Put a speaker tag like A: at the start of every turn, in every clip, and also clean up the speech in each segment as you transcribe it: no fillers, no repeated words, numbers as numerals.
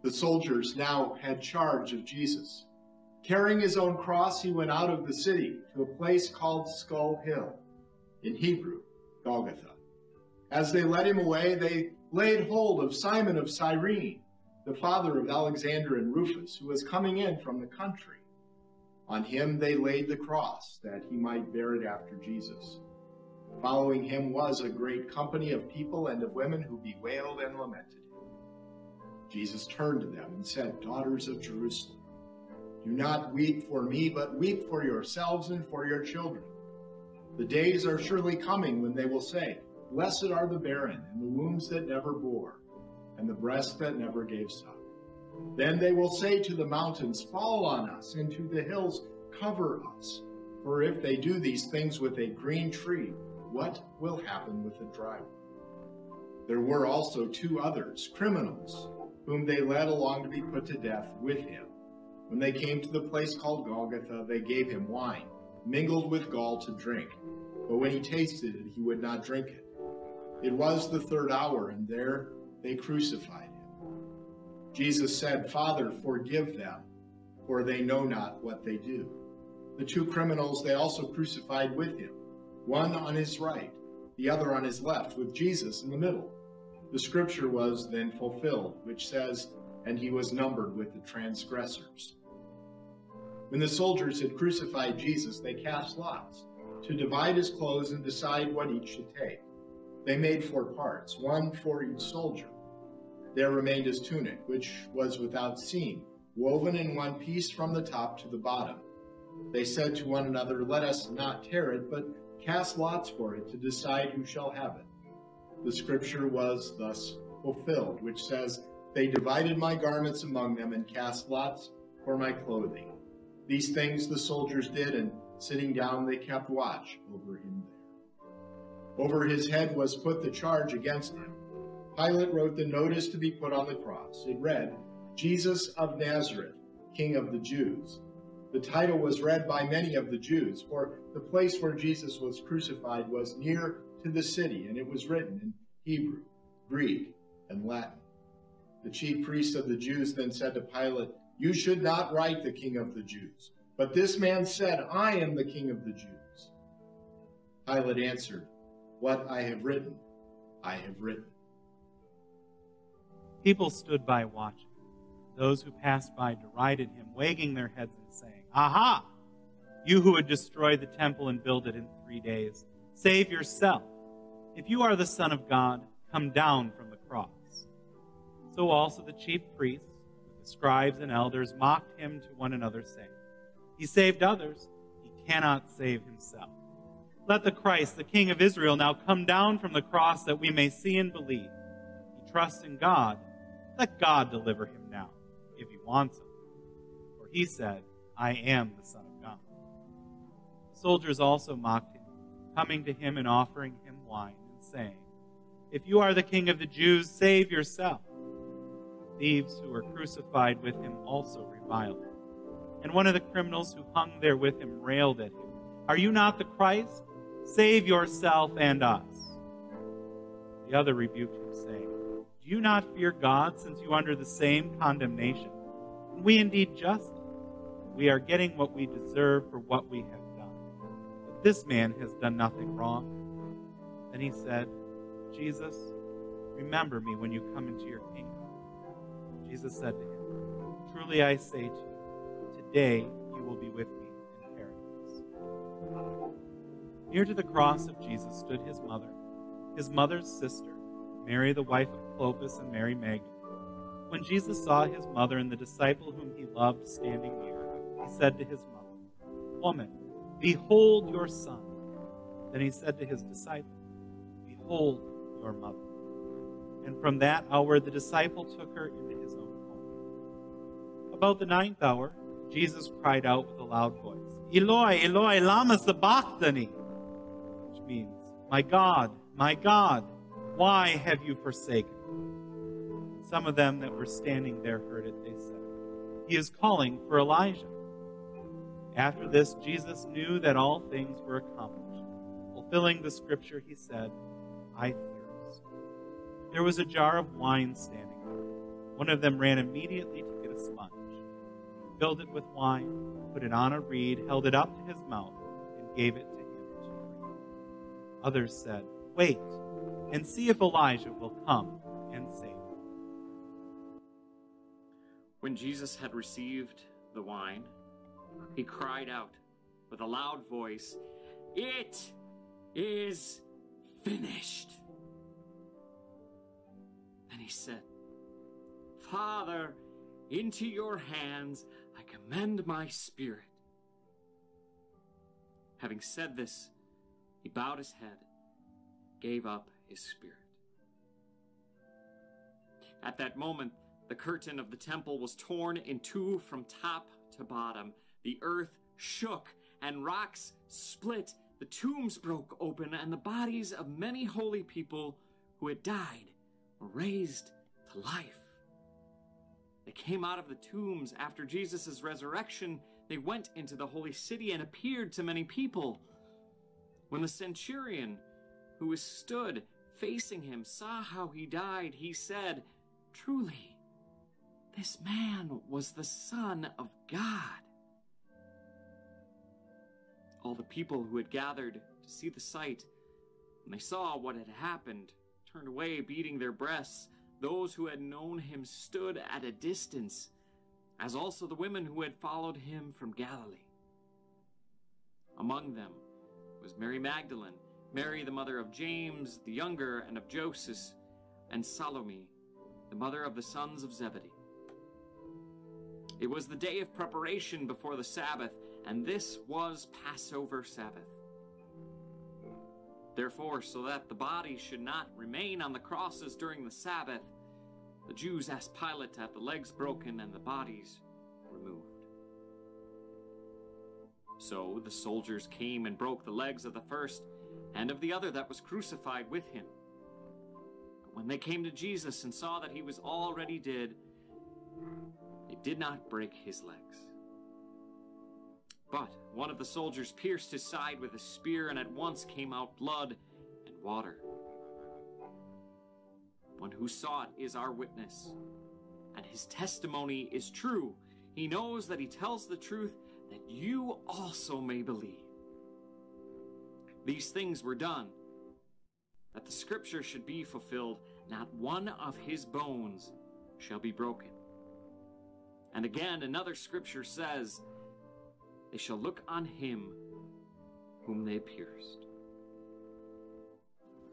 A: The soldiers now had charge of Jesus. Carrying his own cross, he went out of the city to a place called Skull Hill, in Hebrew, Golgotha. As they led him away, they laid hold of Simon of Cyrene, the father of Alexander and Rufus, who was coming in from the country. On him they laid the cross, that he might bear it after Jesus. Following him was a great company of people and of women who bewailed and lamented him. Jesus turned to them and said, "Daughters of Jerusalem, do not weep for me, but weep for yourselves and for your children. The days are surely coming when they will say, 'Blessed are the barren, and the wombs that never bore, and the breasts that never gave suck.' Then they will say to the mountains, 'Fall on us,' and to the hills, 'Cover us.' For if they do these things with a green tree, what will happen with a dry one?" There were also two others, criminals, whom they led along to be put to death with him. When they came to the place called Golgotha, they gave him wine, mingled with gall to drink. But when he tasted it, he would not drink it. It was the third hour, and there they crucified him. Jesus said, "Father, forgive them, for they know not what they do." The two criminals they also crucified with him, one on his right, the other on his left, with Jesus in the middle. The scripture was then fulfilled, which says, "And he was numbered with the transgressors." When the soldiers had crucified Jesus, they cast lots to divide his clothes and decide what each should take. They made 4 parts, one for each soldier. There remained his tunic, which was without seam, woven in one piece from the top to the bottom. They said to one another, "Let us not tear it, but cast lots for it to decide who shall have it." The scripture was thus fulfilled, which says, "They divided my garments among them and cast lots for my clothing." These things the soldiers did, and sitting down they kept watch over him there. Over his head was put the charge against him. Pilate wrote the notice to be put on the cross. It read, "Jesus of Nazareth, King of the Jews." The title was read by many of the Jews, for the place where Jesus was crucified was near to the city, and it was written in Hebrew, Greek, and Latin. The chief priests of the Jews then said to Pilate, "You should not write the King of the Jews." But this man said, "I am the King of the Jews." Pilate answered, "What I have written, I have written."
B: People stood by watching. Those who passed by derided him, wagging their heads and saying, "Aha! You who would destroy the temple and build it in 3 days, save yourself. If you are the Son of God, come down from the cross." So also the chief priests, with the scribes and elders, mocked him to one another, saying, "He saved others, he cannot save himself. Let the Christ, the King of Israel, now come down from the cross, that we may see and believe. He trusts in God. Let God deliver him now, if he wants him. For he said, 'I am the Son of God.'" The soldiers also mocked him, coming to him and offering him wine, and saying, "If you are the King of the Jews, save yourself." Thieves who were crucified with him also reviled him. And one of the criminals who hung there with him railed at him, "Are you not the Christ? Save yourself and us." The other rebuked him, saying, "Do you not fear God, since you are under the same condemnation? And we indeed justly. We are getting what we deserve for what we have done. But this man has done nothing wrong." Then he said, "Jesus, remember me when you come into your kingdom." Jesus said to him, "Truly I say to you, today you will be with me in paradise." Near to the cross of Jesus stood his mother's sister, Mary the wife of Clopas, and Mary Magdalene. When Jesus saw his mother and the disciple whom he loved standing near, he said to his mother, "Woman, behold your son." Then he said to his disciple, "Behold your mother." And from that hour the disciple took her into his own home. About the 9th hour, Jesus cried out with a loud voice, "Eloi, Eloi, lama sabachthani," which means, my God, why have you forsaken me?" Some of them that were standing there heard it. They said, "He is calling for Elijah." After this, Jesus knew that all things were accomplished. Fulfilling the scripture, he said, "I thirst." There was a jar of wine standing there. One of them ran immediately to get a sponge, filled it with wine, put it on a reed, held it up to his mouth, and gave it to him to drink. Others said, "Wait, and see if Elijah will come and save him."
C: When Jesus had received the wine, he cried out with a loud voice, "It is finished." Then he said, "Father, into your hands I commend my spirit." Having said this, he bowed his head, gave up his spirit. At that moment, the curtain of the temple was torn in two from top to bottom. The earth shook and rocks split. The tombs broke open, and the bodies of many holy people who had died were raised to life. They came out of the tombs after Jesus' resurrection. They went into the holy city and appeared to many people. When the centurion who stood facing him saw how he died, he said, "Truly, this man was the Son of God." All the people who had gathered to see the sight, when they saw what had happened, turned away, beating their breasts. Those who had known him stood at a distance, as also the women who had followed him from Galilee. Among them was Mary Magdalene, Mary the mother of James the younger and of Joseph, and Salome, the mother of the sons of Zebedee. It was the day of preparation before the Sabbath, and this was Passover Sabbath. Therefore, so that the bodies should not remain on the crosses during the Sabbath, the Jews asked Pilate to have the legs broken and the bodies removed. So the soldiers came and broke the legs of the first and of the other that was crucified with him. But when they came to Jesus and saw that he was already dead, they did not break his legs. But one of the soldiers pierced his side with a spear, and at once came out blood and water. One who saw it is our witness, and his testimony is true. He knows that he tells the truth, that you also may believe. These things were done, that the scripture should be fulfilled, not one of his bones shall be broken. And again, another scripture says, they shall look on him whom they pierced.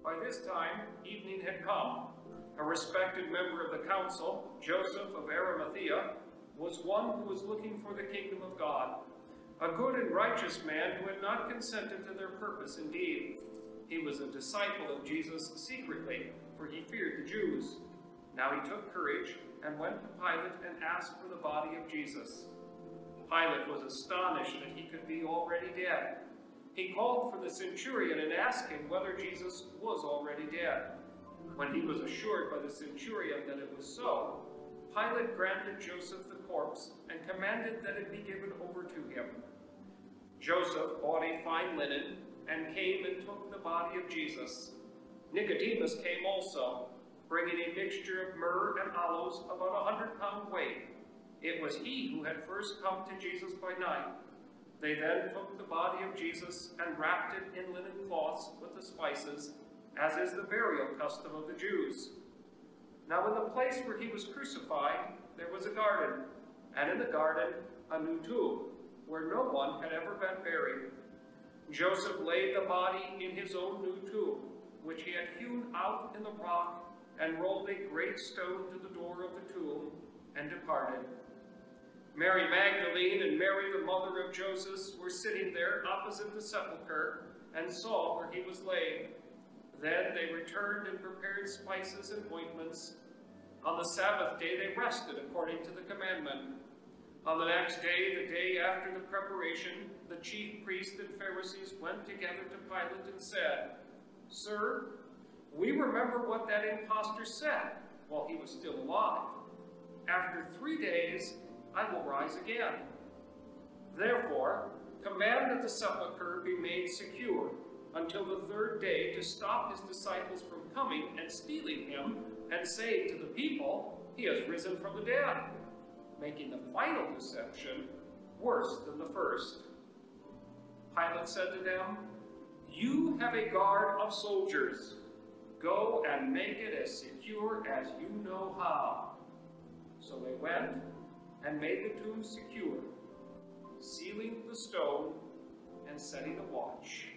D: By this time, evening had come. A respected member of the council, Joseph of Arimathea, was one who was looking for the kingdom of God, a good and righteous man who had not consented to their purpose indeed. He was a disciple of Jesus secretly, for he feared the Jews. Now he took courage and went to Pilate and asked for the body of Jesus. Pilate was astonished that he could be already dead. He called for the centurion and asked him whether Jesus was already dead. When he was assured by the centurion that it was so, Pilate granted Joseph the corpse and commanded that it be given over to him. Joseph bought a fine linen and came and took the body of Jesus. Nicodemus came also, bringing a mixture of myrrh and aloes about 100-pound weight. It was he who had first come to Jesus by night. They then took the body of Jesus and wrapped it in linen cloths with the spices, as is the burial custom of the Jews. Now in the place where he was crucified, there was a garden, and in the garden a new tomb, where no one had ever been buried. Joseph laid the body in his own new tomb, which he had hewn out in the rock, and rolled a great stone to the door of the tomb, and departed. Mary Magdalene and Mary, the mother of Joseph, were sitting there opposite the sepulchre, and saw where he was laid. Then they returned and prepared spices and ointments. On the Sabbath day they rested according to the commandment. On the next day, the day after the preparation, the chief priests and Pharisees went together to Pilate and said, "Sir, we remember what that impostor said while he was still alive. After 3 days, I will rise again. Therefore, command that the sepulchre be made secure until the 3rd day, to stop his disciples from coming and stealing him, and say to the people, he has risen from the dead, making the final deception worse than the first. Pilate said to them, "You have a guard of soldiers. Go and make it as secure as you know how." So they went and made the tomb secure, sealing the stone and setting a watch.